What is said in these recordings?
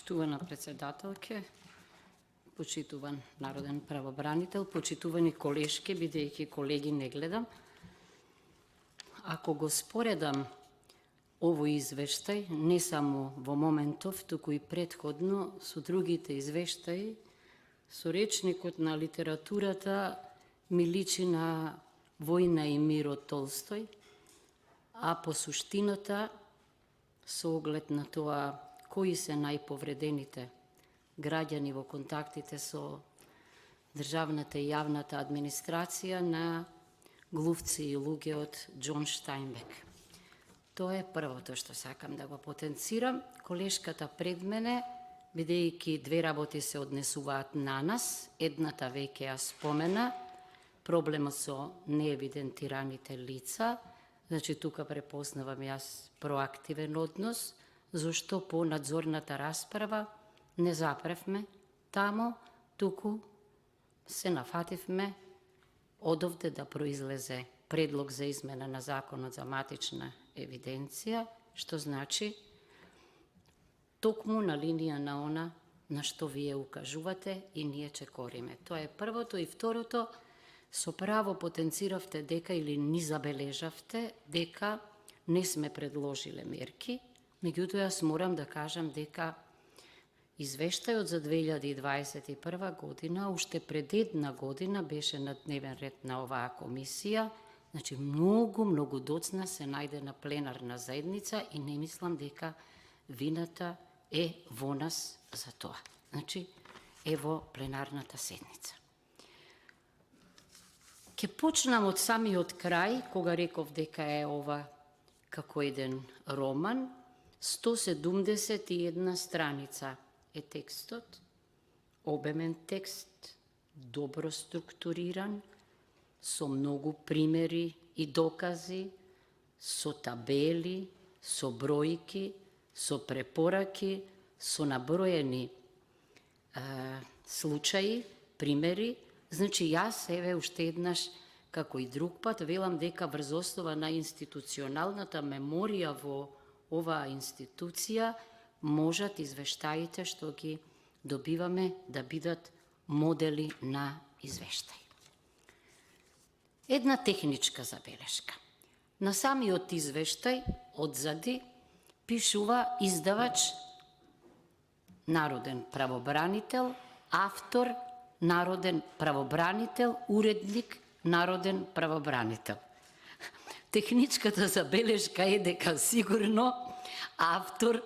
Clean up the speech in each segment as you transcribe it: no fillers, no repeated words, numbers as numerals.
Почитувана председателке, почитуван народен правобранител, почитувани колешки, бидејќи колеги не гледам. Ако го споредам овој извештај, не само во моментов, туку и предходно со другите извештаи, со речникот на литературата ми личи на Војна и мир од Толстој, а по суштината, со оглед на тоа кои се најповредените граѓани во контактите со државната и јавната администрација, на глувци и луѓе од Џон Штајнбек. Тоа е првото што сакам да го потенцирам. Колешката пред мене, бидејќи две работи се однесуваат на нас, едната веќе ја спомена, проблемот со неевидентираните лица, значи тука препознавам јас проактивен однос, зашто по надзорната расправа не запревме тамо, туку се нафативме одовде да произлезе предлог за измена на законот за матична евиденција, што значи токму на линија на она на што вие укажувате и ние чекориме. Тоа е првото. И второто, со право потенциравте дека или ни забележавте дека не сме предложиле мерки, меѓутоа јас морам да кажам дека извештајот за 2021 година, уште пред една година беше на дневен ред на оваа комисија, значи многу доцна се најде на пленарна заедница и не мислам дека вината е во нас за тоа. Значи, е во пленарната седница. Ке почнам од самиот крај, кога реков дека е ова како еден роман. 171 страница е текстот, обемен текст, добро структуриран, со многу примери и докази, со табели, со бројки, со препораки, со наброени случаи, примери. Значи, јас, еве, уште еднаш, како и друг пат, велам дека врз основа на институционалната меморија во оваа институција можат извештаите што ги добиваме да бидат модели на извештај. Една техничка забелешка. На самиот извештај, одзади, пишува издавач, народен правобранител, автор, народен правобранител, уредник, народен правобранител. Техничката забелешка е дека сигурно автор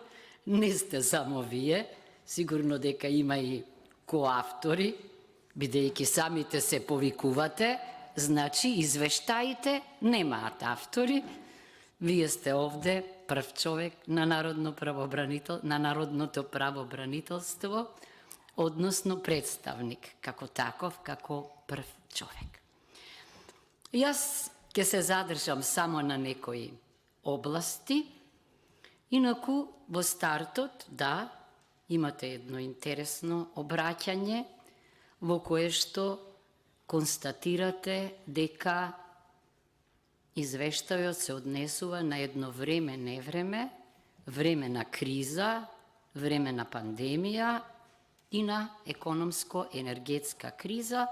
не сте само вие, сигурно дека има и коавтори, бидејќи самите се повикувате, значи извештаите немаат автори. Вие сте овде прв човек на народното правобранителство, односно представник, како таков, како прв човек. Јас ќе се задржам само на некои области, инаку во стартот, да, имате едно интересно обраќање во кое што констатирате дека извештајот се однесува на едно време, невреме, време на криза, време на пандемија и на економско-енергетска криза.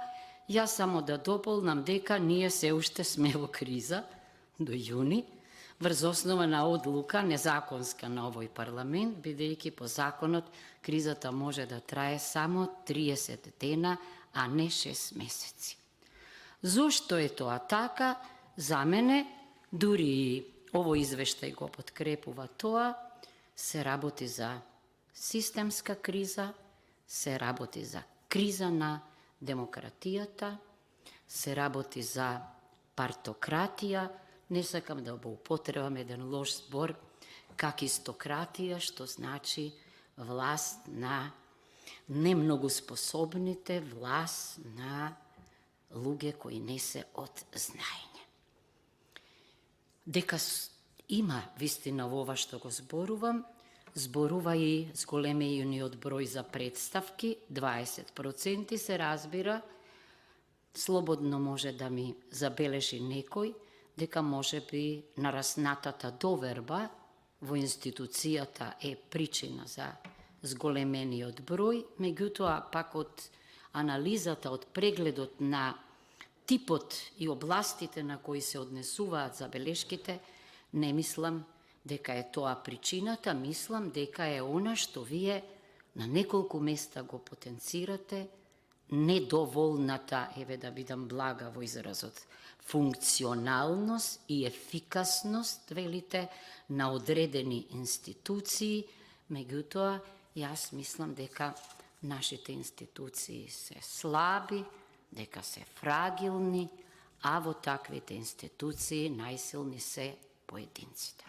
Јас само да дополнам дека ние се уште сме во криза до јуни, врз основа на одлука незаконска на овој парламент, бидејќи по законот кризата може да трае само 30 дена, а не 6 месеци. Зошто е тоа така? За мене, дури и овој извештај го подкрепува тоа, се работи за системска криза, се работи за криза на демократијата, се работи за партократија, не сакам да го употребам еден лош збор, какистократија, што значи власт на не многу способните, власт на луѓе кои не се од знаење. Дека има вистина во ова што го зборувам, зборува и зголемејниот број за представки, 20% се разбира, слободно може да ми забележи некој, дека може би нараснатата доверба во институцијата е причина за зголемениот број, меѓутоа пак од анализата, од прегледот на типот и областите на кои се однесуваат забелешките, не мислам дека е тоа причината, мислам дека е она што вие на неколку места го потенцирате, недоволната, еве да бидам блага во изразот, функционалност и ефикасност, велите, на одредени институции, меѓутоа, јас мислам дека нашите институции се слаби, дека се фрагилни, а во таквите институции најсилни се поединците.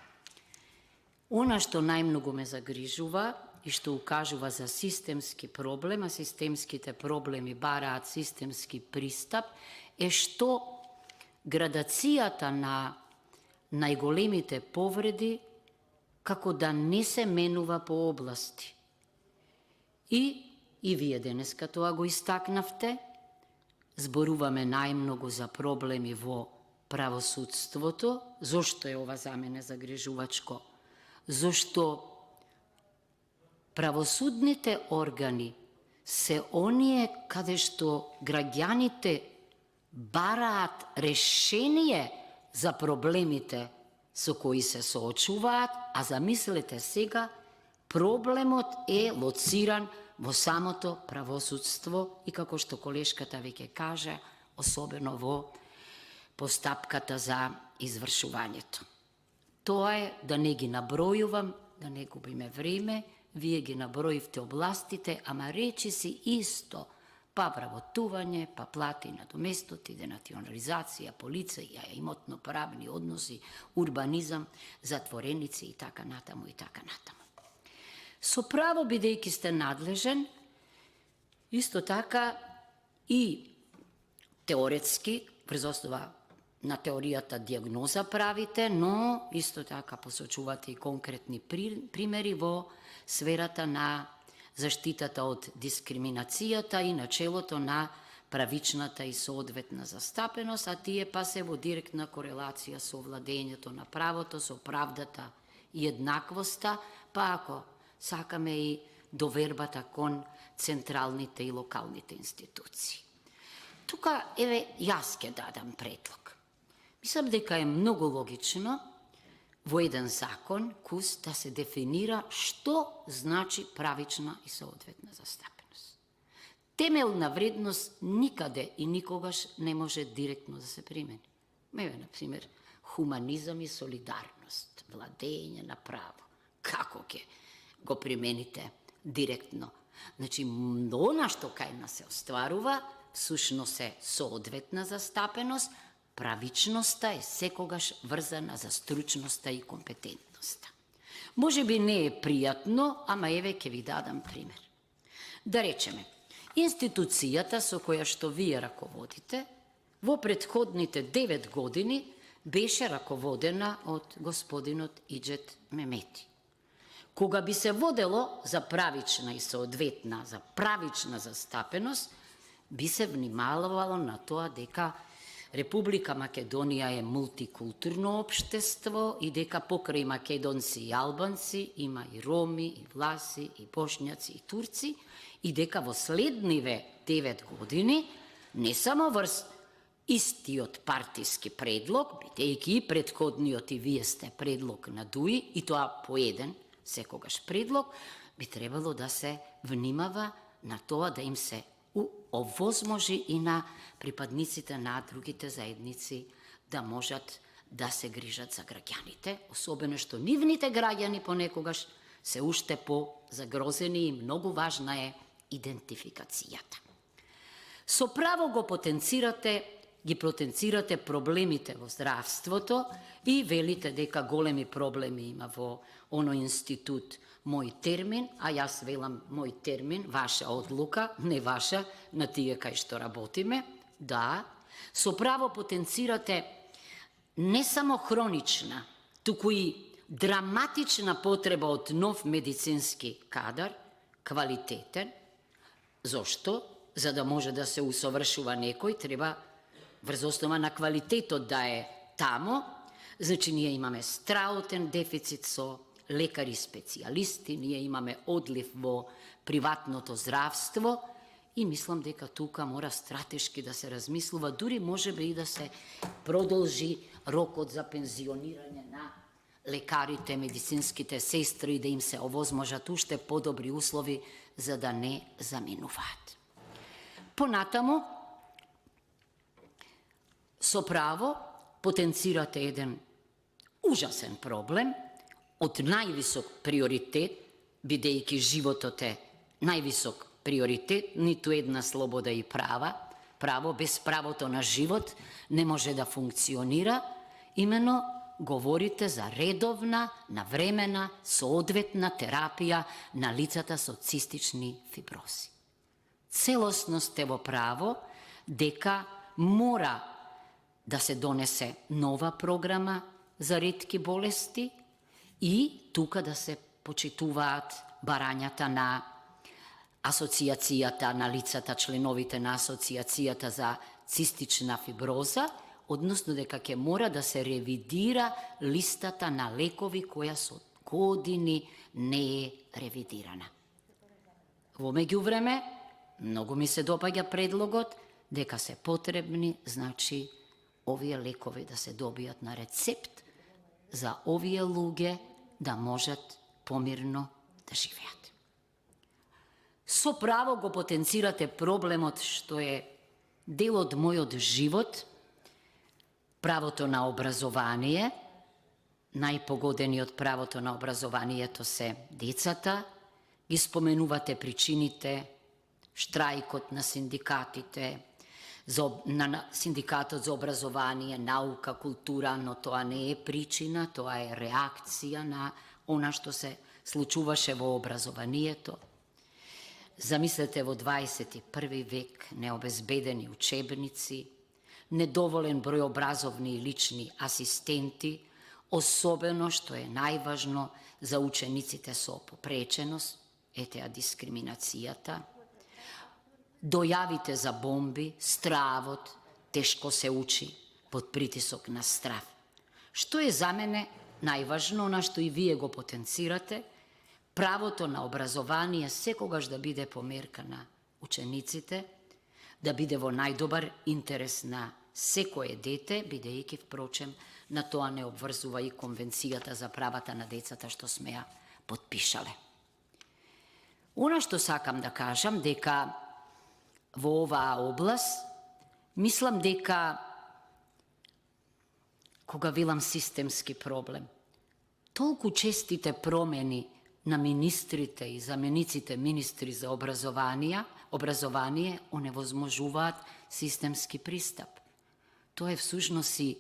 Она што најмногу ме загрижува и што укажува за системски проблем, а системските проблеми бараат системски пристап, е што градацијата на најголемите повреди како да не се менува по области. И вие денеска тоа го истакнавте, зборуваме најмногу за проблеми во правосудството. Зошто е ова за мене загрижувачко? Зошто правосудните органи се оние каде што граѓаните бараат решение за проблемите со кои се соочуваат, а замислете сега, проблемот е лоциран во самото правосудство и како што колешката веќе каже, особено во постапката за извршувањето. Тоа е, да не ги набројувам, да не губиме време, вие ги наброивте областите, ама речи си исто, па вработување, па плати на доместоти, денационализација, полиција, имотно-правни односи, урбанизам, затвореници и така натаму и така натаму. Со право, бидејќи сте надлежен, исто така и теоретски, врз основа на теоријата диагноза правите, но исто така посочувате и конкретни примери во сферата на заштитата од дискриминацијата и начелото на правичната и соодветна застапеност, а тие па се во директна корелација со владењето на правото, со правдата и еднаквоста, па ако сакаме и довербата кон централните и локалните институции. Тука, еве, јас ќе дадам предлог. Мислам дека е многу логично во еден закон, кус, да се дефинира што значи правична и соодветна застапеност. Темелна вредност никаде и никогаш не може директно да се примени. Еве, например, хуманизам и солидарност, владење на право. Како ќе го примените директно? Значи, она што кај нас се остварува, всушност е соодветна застапеност, правичноста е секогаш врзана за стручноста и компетентноста. Може би не е пријатно, ама еве ќе ви дадам пример. Да речеме, институцијата со која што вие раководите, во претходните 9 години беше раководена од господинот Иџет Мемети. Кога би се водело за правична и соодветна, за правична застапеност, би се внимавало на тоа дека Република Македонија е мултикултурно општество и дека покрај македонци и албанци има и роми, и власи, и бошњаци, и турци, и дека во следниве 9 години не само врз истиот партиски предлог, бидејќи и претходниот и вие сте предлог на ДУИ, и тоа по еден секогаш предлог, би требало да се внимава на тоа да им се овозможи и на припадниците на другите заедници да можат да се грижат за граѓаните, особено што нивните граѓани понекогаш се уште по-загрозени и многу важна е идентификацијата. Со право ги потенцирате проблемите во здравството и велите дека големи проблеми има во оној институт Мој термин, а јас велам мој термин, ваша одлука, не ваша, на тие кај што работиме. Да, со право потенцирате не само хронична, туку и драматична потреба од нов медицински кадар, квалитетен. Зошто? За да може да се усовршува некој, треба врз основа на квалитетот да е тамо. Значи, ние имаме страутен дефицит со лекари специјалисти, ние имаме одлив во приватното здравство и мислам дека тука мора стратешки да се размислува, дури можеби и да се продолжи рокот за пензионирање на лекарите, медицинските сестри, да им се овозможат уште подобри услови за да не заминуваат. Понатаму, со право потенцирате еден ужасен проблем од највисок приоритет, бидејќи животот е највисок приоритет, ниту една слобода и право без правото на живот не може да функционира, имено говорите за редовна, навремена, соодветна терапија на лицата со цистични фибрози. Целосно сте во право дека мора да се донесе нова програма за ретки болести и тука да се почитуваат барањата на асоцијацијата на лицата, членовите на асоцијацијата за цистична фиброза, односно дека ќе мора да се ревидира листата на лекови која со години не е ревидирана. Во меѓувреме, многу ми се допаѓа предлогот дека се потребни, значи, овие лекови да се добијат на рецепт за овие луѓе да можат помирно да живеат. Со право го потенцирате проблемот што е дел од мојот живот, правото на образование. Најпогодени од правото на образованието се децата. Ги споменувате причините, штрајкот на синдикатите, на синдикатот за образование, наука, култура, но тоа не е причина, тоа е реакција на она што се случуваше во образованието. Замислете во 21 век необезбедени учебници, недоволен број образовни и лични асистенти, особено што е најважно за учениците со попреченост, етеа дискриминацијата, дојавите за бомби, стравот, тешко се учи под притисок на страв. Што е за мене најважно, на што и вие го потенцирате, правото на образование секогаш да биде померка на учениците, да биде во најдобар интерес на секое дете, бидејќи впрочем на тоа не обврзува и Конвенцијата за правата на децата што сме ја потпишале. Она што сакам да кажам дека во оваа област, мислам дека кога велам системски проблем, толку честите промени на министрите и замениците министри за образование оневозможуваат системски пристап. Тоа е всушност и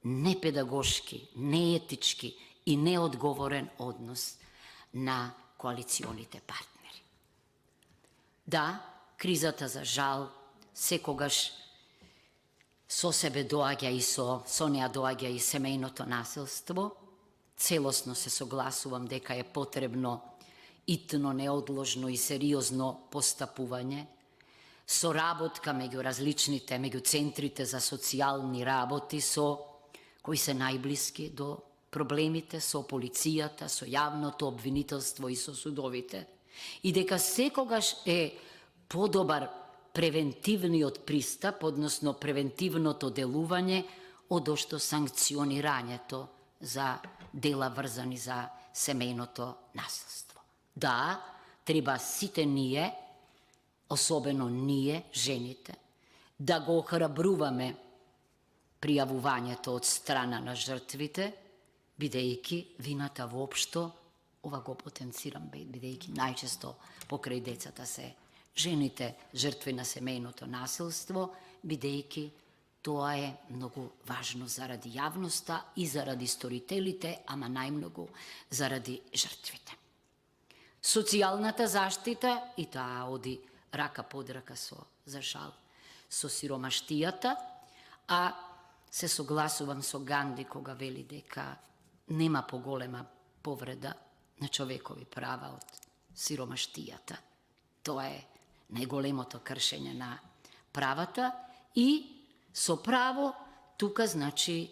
непедагошки, неетички и неодговорен однос на коалиционите партнери. Да, кризата за жал секогаш со себе доаѓа и со неа доаѓа и семејното насилство. Целосно се согласувам дека е потребно итно, неодложно и сериозно постапување, соработка меѓу различните, меѓу центрите за социјални работи кои се најблиски до проблемите, со полицијата, со јавното обвинителство и со судовите, и дека секогаш е подобар превентивниот пристап, односно превентивното делување, одошто санкционирањето за дела врзани за семејното насилство. Да, треба сите ние, особено ние, жените, да го охрабруваме пријавувањето од страна на жртвите, бидејќи вината воопшто, ова го потенцирам, бидејќи најчесто покрај децата се жените жртви на семејното насилство, бидејќи тоа е многу важно заради јавноста и заради сторителите, ама најмногу заради жртвите. Социјалната заштита, и таа оди рака под рака за жал, со сиромаштијата, а се согласувам со Ганди кога вели дека нема поголема повреда на човекови права од сиромаштијата. Тоа е најголемото кршење на правата и со право тука, значи,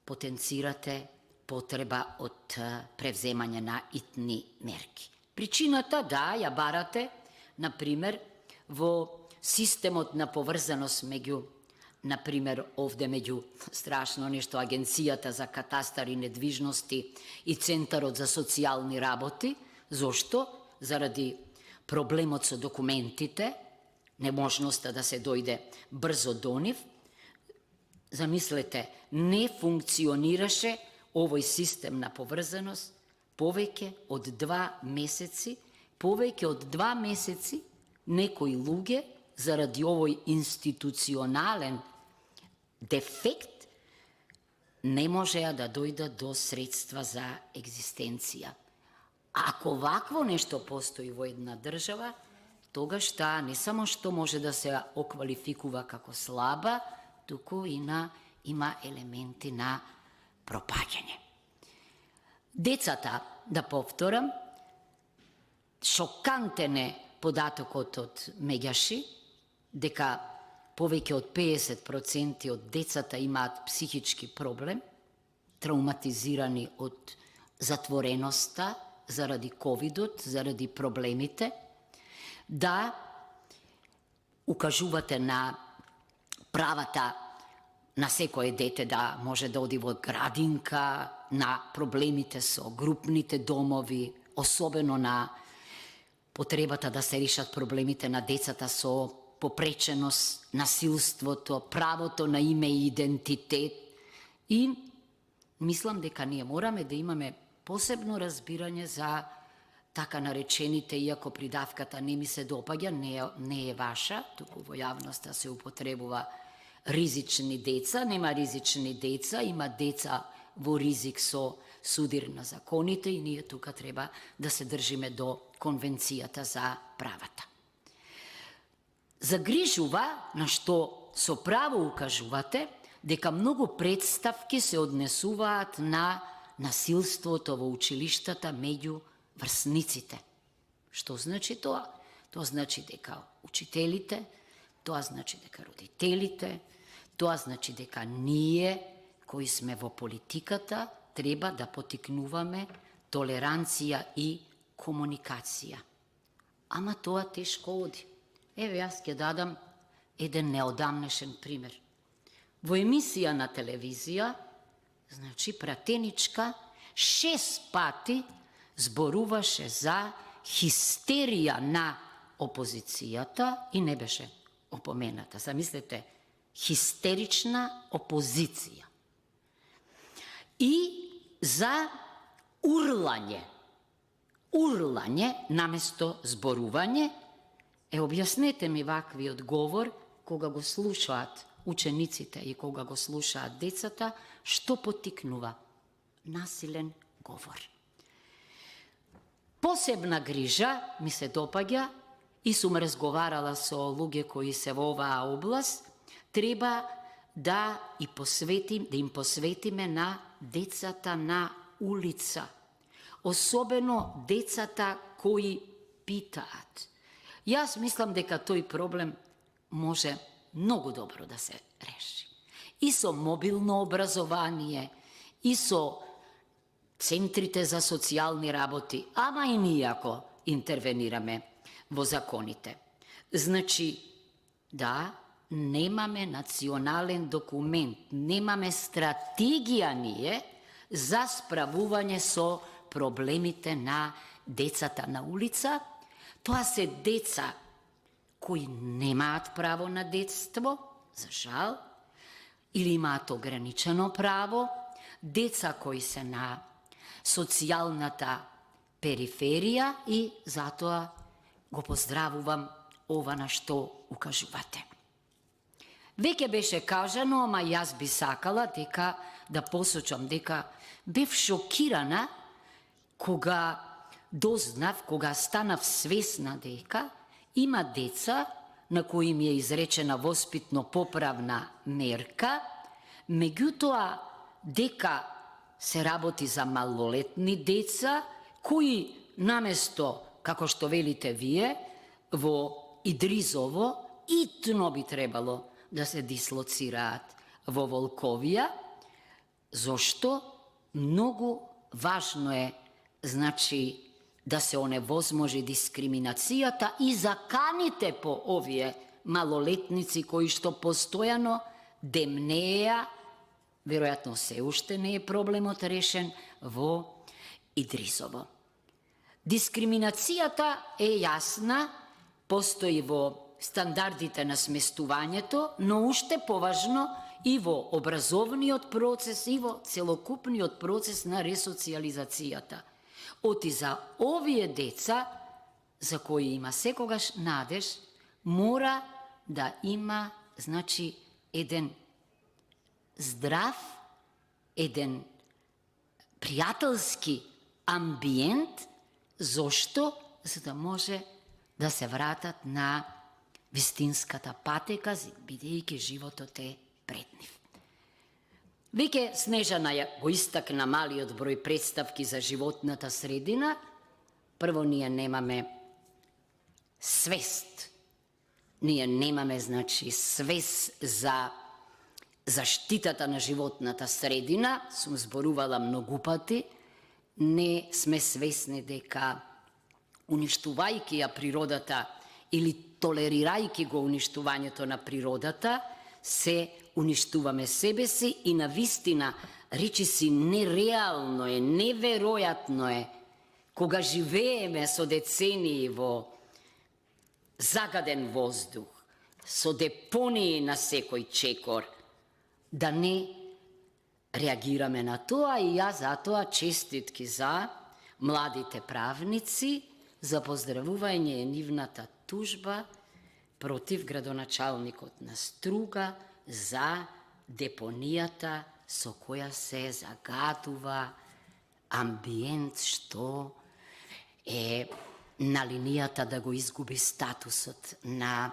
потенцирате потреба од превземање на итни мерки. Причината, да, ја барате, например, во системот на поврзаност меѓу, например, овде меѓу страшно нешто Агенцијата за катастар и недвижности и Центарот за социјални работи. Зошто? Заради проблемот со документите, неможноста да се дојде брзо до нив. Замислете, не функционираше овој систем на поврзаност повеќе од 2 месеци, некои луѓе заради овој институционален дефект не можеа да дојдат до средства за екзистенција. Ако вакво нешто постои во една држава, тогаш таа не само што може да се оквалификува како слаба, туку и има елементи на пропаѓање. Децата, да повторам, шокантен е податокот од Меѓаши, дека повеќе од 50% од децата имаат психички проблем, травматизирани од затвореноста, заради ковидот, заради проблемите, да укажувате на правата на секое дете да може да оди во градинка, на проблемите со групните домови, особено на потребата да се решат проблемите на децата со попреченост, насилството, правото на име и идентитет. И мислам дека ние мораме да имаме посебно разбирање за така наречените, иако придавката не ми се допаѓа, не е ваша, туку во јавноста се употребува ризични деца. Нема ризични деца, има деца во ризик со судир на законите и ние тука треба да се држиме до Конвенцијата за правата. Загрижува, на што со право укажувате, дека многу представки се однесуваат на насилството во училиштата меѓу врсниците. Што значи тоа? Тоа значи дека учителите, тоа значи дека родителите, тоа значи дека ние, кои сме во политиката, треба да потикнуваме толеранција и комуникација. Ама тоа тешко оди. Еве, јас ќе дадам еден неодамнешен пример. Во емисија на телевизија, значи пратеничка, 6 пати зборуваше за хистерија на опозицијата и не беше опомената. Замислете, хистерична опозиција. И за урлање наместо зборување. Објаснете ми ваквиот говор, кога го слушаат учениците и кога го слушаат децата, што поттикнува? Насилен говор. Посебна грижа ми се допаѓа и сум разговарала со луѓе кои се во оваа област, треба да им посветиме на децата на улица. Особено децата кои питаат. Јас мислам дека тој проблем може многу добро да се реши. И со мобилно образование, и со центрите за социјални работи, ама и ние ако интервенираме во законите. Значи, да, немаме национален документ, немаме стратегија ние за справување со проблемите на децата на улица. Тоа се деца кои немаат право на детство, за жал, или имаат ограничено право, деца кои се на социјалната периферија и затоа го поздравувам ова на што укажувате. Веќе беше кажано, ама јас би сакала дека да посочам дека бев шокирана кога дознав, кога станав свесна дека има деца на кои ми е изречена воспитно-поправна мерка, меѓутоа дека се работи за малолетни деца, кои наместо, како што велите вие, во Идризово, итно би требало да се дислоцираат во Волковија. Зошто? многу важно е, значи, да се оневозможи дискриминацијата и заканите по овие малолетници кои што постојано демнеја, веројатно се уште не е проблемот решен во Идрисово. Дискриминацијата е јасна, постои во стандардите на сместувањето, но уште поважно и во образовниот процес и во целокупниот процес на ресоциализацијата. Оти за овие деца, за кои има секогаш надеж, мора да има, значи, еден здрав, еден пријателски амбиент, зошто? За да може да се вратат на вистинската патека, бидејќи животот е пред нив. Веќе Снежана го истакна малиот број представки за животната средина. Прво, ние немаме свест. Ние немаме, значи, свест за заштитата на животната средина. Сум зборувала многу пати. Не сме свесни дека уништувајќи ја природата или толерирајќи го уништувањето на природата, се уништуваме себе си и на вистина, речи си, нереално е, неверојатно е, кога живееме со децении во загаден воздух, со депонии на секој чекор, да не реагираме на тоа. И јас затоа честитки за младите правници, за поздравување е нивната тужба против градоначалникот на Струга за депонијата со која се загадува амбиент што е на линијата да го изгуби статусот на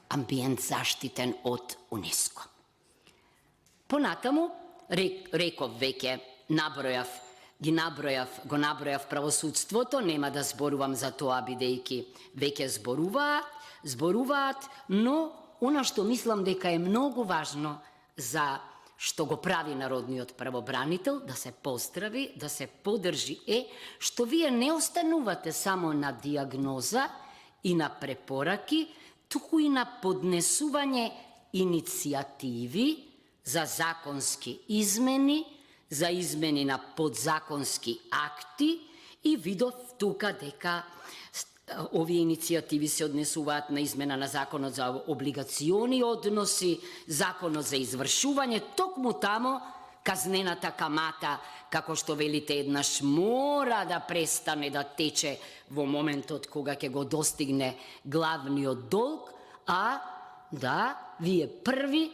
амбиент заштитен од УНЕСКО. Понатаму, реков веќе, го набројав правосудството, нема да зборувам за тоа, бидејќи веќе зборуваат, но она што мислам дека е многу важно за што го прави народниот правобранител, да се поздрави, да се поддржи, е што вие не останувате само на диагноза и на препораки, туку и на поднесување иницијативи за законски измени, за измени на подзаконски акти, и видов тука дека овие иницијативи се однесуваат на измена на законот за облигациони односи, законот за извршување, токму тамо казнената камата, како што велите, еднаш мора да престане да тече во моментот кога ќе го достигне главниот долг, а да, вие први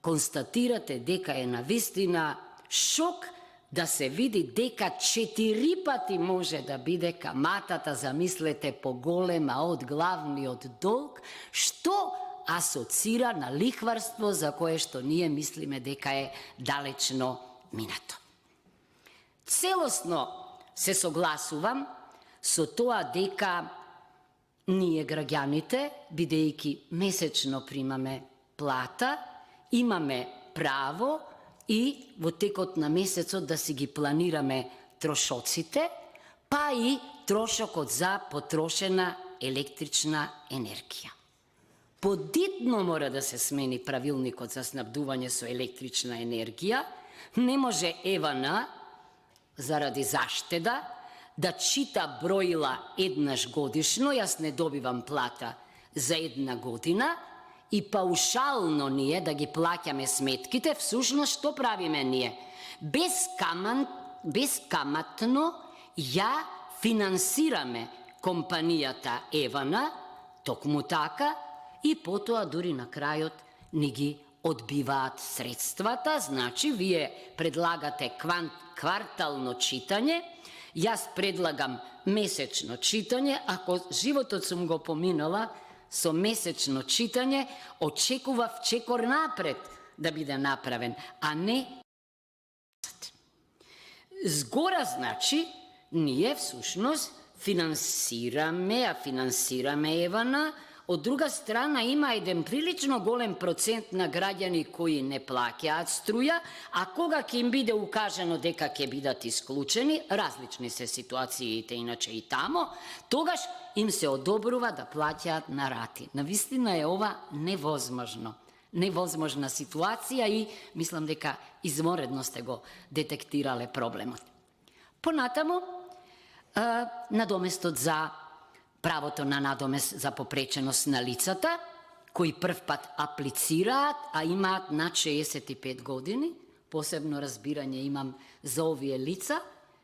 констатирате дека е навистина шок да се види дека 4 пати може да биде каматата, замислете, поголема од главниот долг, што асоцира на лихварство за кое што ние мислиме дека е далечно минато. Целосно се согласувам со тоа дека ние граѓаните, бидејќи месечно примаме плата, имаме право и во текот на месецот да си ги планираме трошоците, па и трошокот за потрошена електрична енергија. Подитно мора да се смени правилникот за снабдување со електрична енергија. Не може ЕВН, заради заштеда, да чита броила еднаш годишно. Јас не добивам плата за една година, и паушално ние да ги плаќаме сметките. Всушност, што правиме ние? Бескаматно ја финансираме компанијата ЕВН, токму така, и потоа дури на крајот ни ги одбиваат средствата. Значи, вие предлагате квартално читање, јас предлагам месечно читање. Ако животот сум го поминала со месечно читање, очекував чекор напред да биде направен, а не згора. Значи, ние всушност финансираме ЕВН Од друга страна има еден прилично голем процент на граѓани кои не плаќаат струја, а кога ќе им биде укажано дека ќе бидат исклучени, различни се ситуациите иначе и тамо, тогаш им се одобрува да плаќаат на рати. Навистина е ова невозможно. Невозможна ситуација и мислам дека изморедно сте го детектирале проблемот. Понатаму, надоместот за правото на надомест за попреченост на лицата, кои прв пат аплицираат, а имаат над 65 години, посебно разбирање имам за овие лица,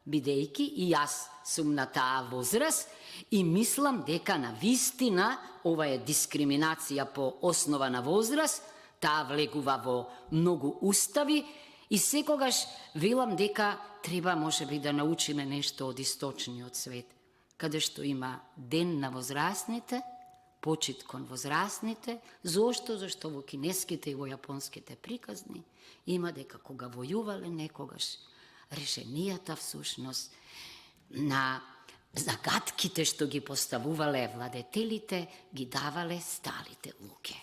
бидејќи и јас сум на таа возраст и мислам дека на вистина ова е дискриминација по основа на возраст, таа влегува во многу устави и секогаш велам дека треба можеби да научиме нешто од источниот свет, каде што има ден на возрастните, почит кон возрастните. Зошто? Зашто во кинеските и во јапонските приказни има дека кога војувале некогаш, решенијата всушност на загадките што ги поставувале владетелите, ги давале старите луѓе.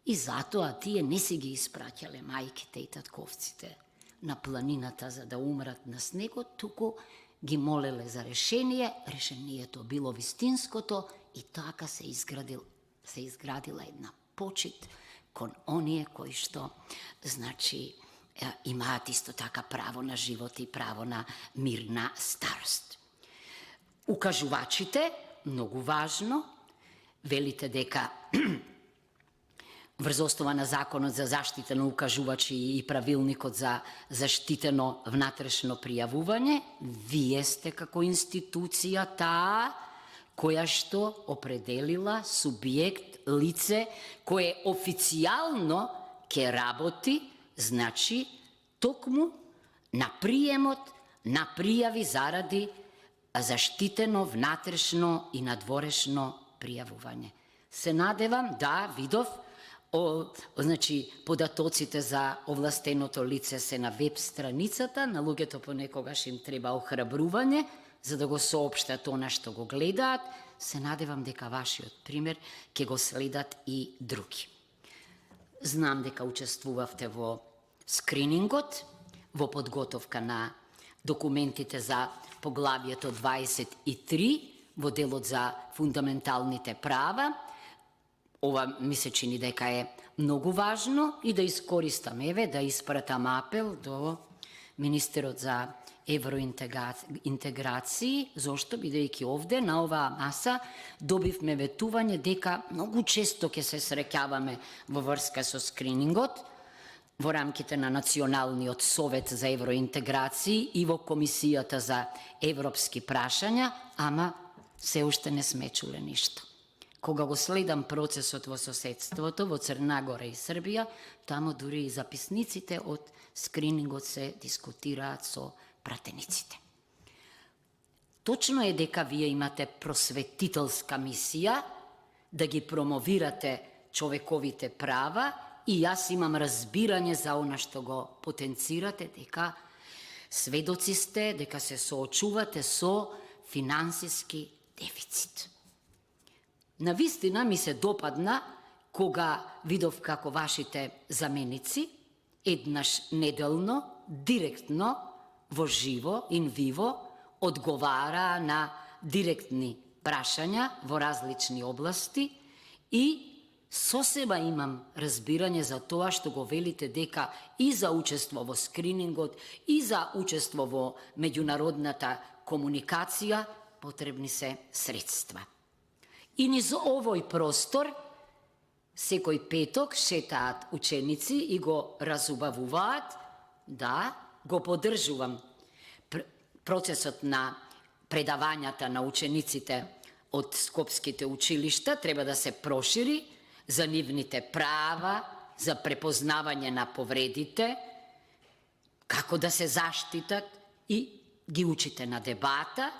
И затоа тие не си ги испраќале мајките и татковците на планината за да умрат на снегот, туку ги молеле за решение, решението било вистинското и така се изградила една почит кон оние кои што, значи, имаат исто така право на живот и право на мирна старост. Укажувачите, многу важно, велите дека врз основа на Законот за заштита на укажувачи и правилникот за заштитено внатрешно пријавување, вие сте како институција таа која што определила субјект, лице, кое официјално ќе работи, значи, токму на приемот на пријави заради заштитено внатрешно и надворешно пријавување. Се надевам, да, видов, значи, податоците за овластеното лице се на веб страницата, на луѓето понекогаш им треба охрабрување, за да го соопштат она што го гледаат. Се надевам дека вашиот пример ќе го следат и други. Знам дека учествувавте во скринингот, во подготовка на документите за поглавието 23, во делот за фундаменталните права. Ова ми се чини дека е многу важно и да искористам, да испратам апел до министерот за евроинтеграции, зошто бидејќи овде на оваа маса добивме ветување дека многу често ќе се среќаваме во врска со скринингот во рамките на Националниот совет за евроинтеграции и во Комисијата за европски прашања, ама се уште не сме чуле ништо. Кога го следам процесот во соседството, во Црна Гора и Србија, тамо дури и записниците од скринингот се дискутираат со пратениците. Точно е дека вие имате просветителска мисија да ги промовирате човековите права и јас имам разбирање за она што го потенцирате, дека сведоци сте, дека се соочувате со финансиски дефицит. Навистина ми се допадна кога видов како вашите заменици еднаш неделно, директно, во живо, ин виво, одговараа на директни прашања во различни области и сосеба имам разбирање за тоа што го велите дека и за учество во скринингот, и за учество во меѓународната комуникација потребни се средства. И низ овој простор секој петок шетаат ученици и го разубавуваат. Да, го поддржувам. Процесот на предавањата на учениците од скопските училишта треба да се прошири за нивните права, за препознавање на повредите, како да се заштитат и ги учите на дебата.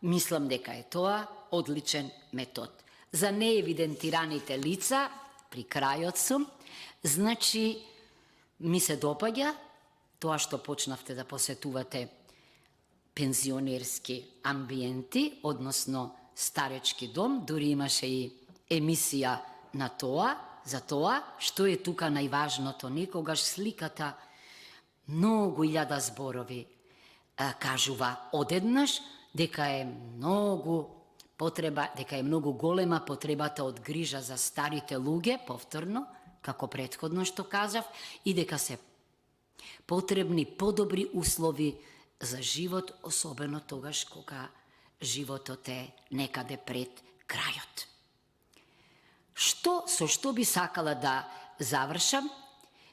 Мислам дека е тоа одличен метод. За неевидентираните лица, при крајот сум, значи ми се допаѓа тоа што почнавте да посетувате пензионерски амбиенти, односно старечки дом, дури имаше и емисија на тоа, за тоа, што е тука најважното. Некогаш сликата многу илјада зборови кажува одеднаш дека е многу потреба, дека е многу голема потребата од грижа за старите луѓе, повторно, како претходно што кажав, и дека се потребни подобри услови за живот, особено тогаш кога животот е некаде пред крајот. Со што би сакала да завршам?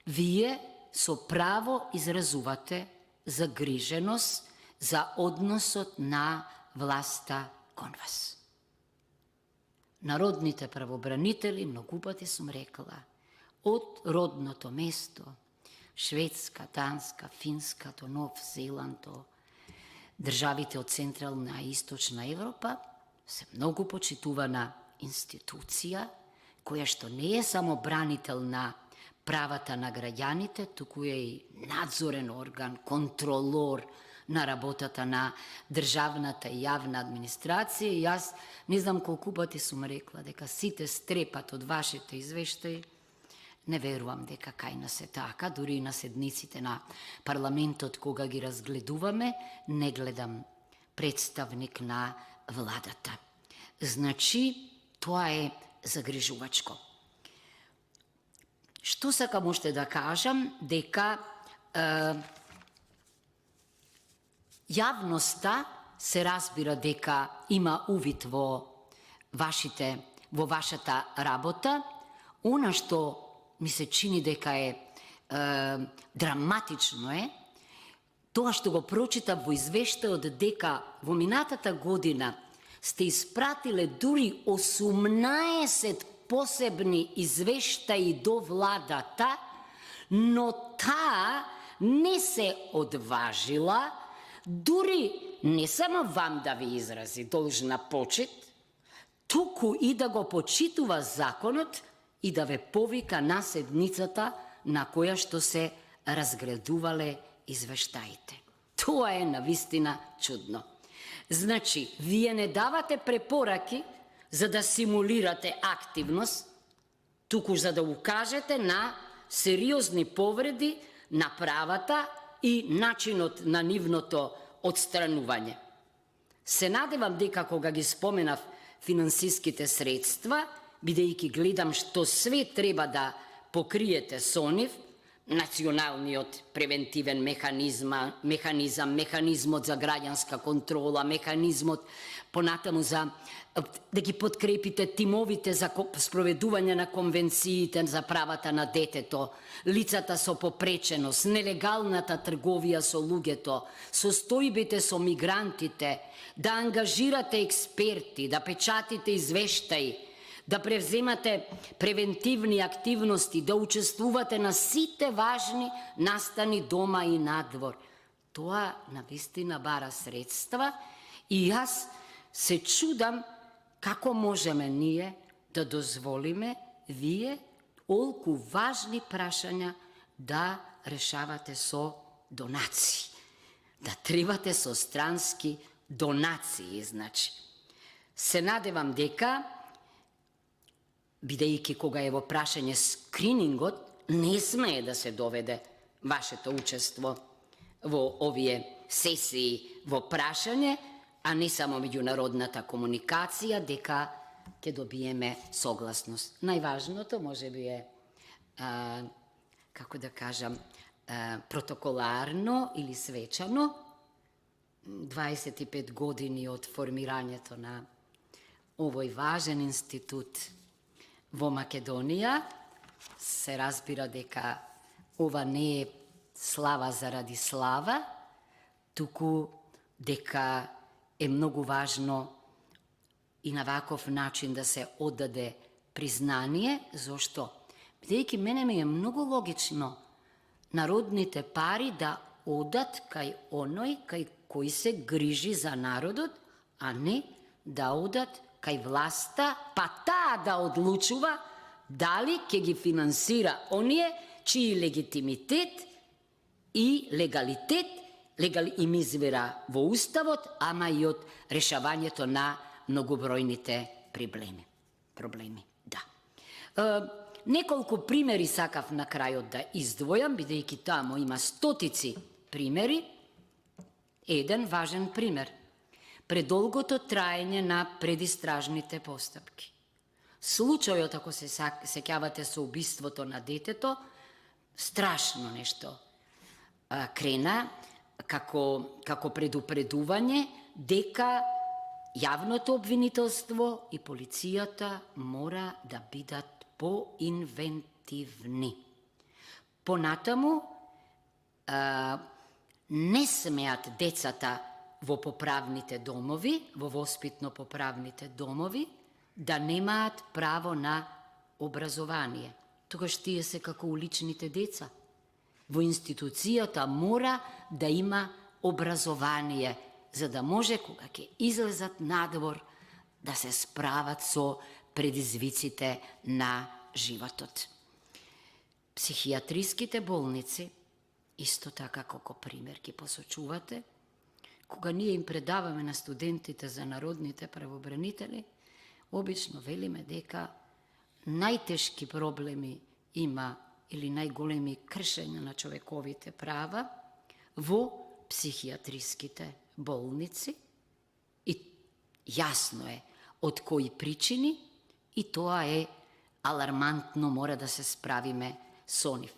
Вие со право изразувате загриженост за односот на власта кон вас. Народните правобранители, многу пати сум рекла, од родното место, Шведска, Данска, Финска, до Нов Зеланд, до државите од Централна и Источна Европа, се многу почитувана институција, која што не е само бранител на правата на граѓаните, туку е и надзорен орган, контролор на работата на државната и јавна администрација. И јас не знам колку пати сум рекла дека сите стрепат од вашите извештаи. Не верувам дека кај нас е така, дури и на седниците на парламентот кога ги разгледуваме, не гледам представник на владата. Значи, тоа е загрижувачко. Што сакам уште да кажам, дека јавноста се разбира дека има увид во вашата работа. Она што ми се чини дека е драматично е, тоа што го прочитав во извештајот дека во минатата година сте испратиле дури 18 посебни извештаи до владата, но таа не се одважила дури не само вам да ви изрази должна почит, туку и да го почитува законот и да ве повика на седницата на која што се разгледувале извештаите. Тоа е навистина чудно. Значи, вие не давате препораки за да симулирате активност, туку за да укажете на сериозни повреди на правата и начинот на нивното отстранување. Се надевам дека кога ги споменав финансиските средства, бидејќи гледам што све треба да покриете со нив, националниот превентивен механизмот за граѓанска контрола, механизмот понатаму за да ги подкрепите тимовите за спроведување на конвенциите за правата на детето, лицата со попреченост, нелегалната трговија со луѓето, состојбите со мигрантите, да ангажирате експерти, да печатите извештаи, да превземате превентивни активности, да учествувате на сите важни настани дома и надвор. Тоа навистина бара средства и јас се чудам како можеме ние да дозволиме вие олку важни прашања да решавате со донации. Да требате со странски донации, значи. Се надевам дека бидејќи кога е во прашање скринингот, не смее да се доведе вашето учество во овие сесии во прашање, а не само меѓународната комуникација, дека ќе добиеме согласност. Најважното можеби е, како да кажам, протоколарно или свечано, 25 години од формирањето на овој важен институт во Македонија. Се разбира дека ова не е слава заради слава, туку дека е многу важно и на ваков начин да се оддаде признание. Зошто? Бидејќи мене ми е многу логично народните пари да одат кај оној кај кој се грижи за народот, а не да одат кај власта, па таа да одлучува дали ќе ги финансира оние чии легитимитет и легалитет им извира во Уставот, ама и од решавањето на многобројните проблеми. Да. Неколку примери сакав на крајот да издвојам, бидејќи тамо има стотици примери. Еден важен пример. Предолгото траење на предистражните постапки. Случајот, ако се сеќавате со убиството на детето, страшно нешто. Крена како предупредување дека јавното обвинителство и полицијата мора да бидат поинвентивни. Понатаму, не смеат децата во поправните домови, во воспитно-поправните домови, да немаат право на образование. Тогаш тие се како уличните деца. Во институцијата мора да има образование, за да може, кога ќе излезат надвор, да се справат со предизвиците на животот. Психијатриските болници, исто така како пример ќе посочувате, кога ние им предаваме на студентите за народните правобранители, обично велиме дека најтешки проблеми има или најголеми кршења на човековите права во психијатриските болници, и јасно е од кои причини, и тоа е алармантно, мора да се справиме со нив.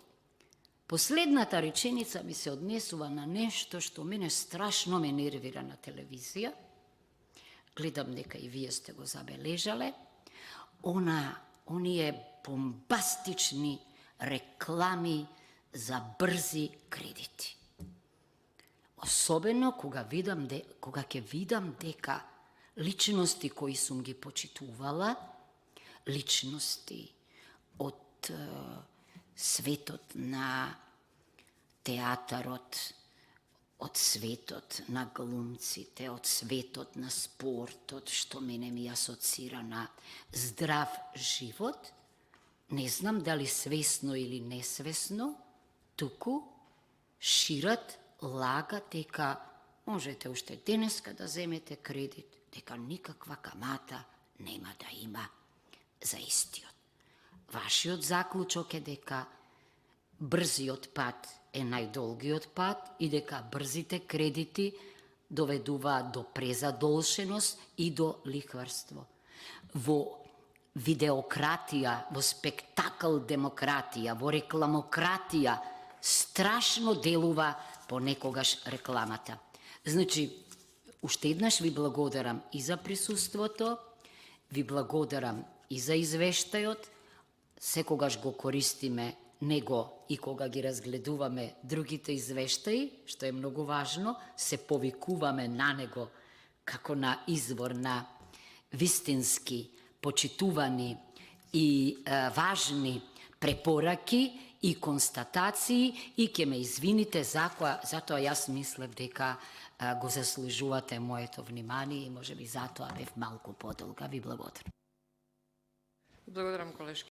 Последната реченица ми се однесува на нешто што мене страшно ме нервира на телевизија. Гледам дека и вие сте го забележале. Оние бомбастични реклами за брзи кредити. Особено кога ќе видам дека личности кои сум ги почитувала, личности од светот на театарот, од светот на глумците, од светот на спортот, што мене ми асоцира на здрав живот, не знам дали свесно или несвесно, туку шират лага дека можете уште денеска да земете кредит, дека никаква камата нема да има за истиот. Вашиот заклучок е дека брзиот пат е најдолгиот пат и дека брзите кредити доведуваат до презадолженост и до лихварство. Во видеократија, во спектакл демократија, во рекламократија страшно делува понекогаш рекламата. Значи, уште еднаш ви благодарам и за присуството, ви благодарам и за извештајот, секогаш го користиме него и кога ги разгледуваме другите извештаи, што е многу важно, се повикуваме на него како на извор на вистински почитувани и важни препораки и констатации, и ќе ме извините затоа јас мислев дека го заслужувате моето внимание и можеби затоа бев малку подолга. Ви благодарам. Благодарам, колешки.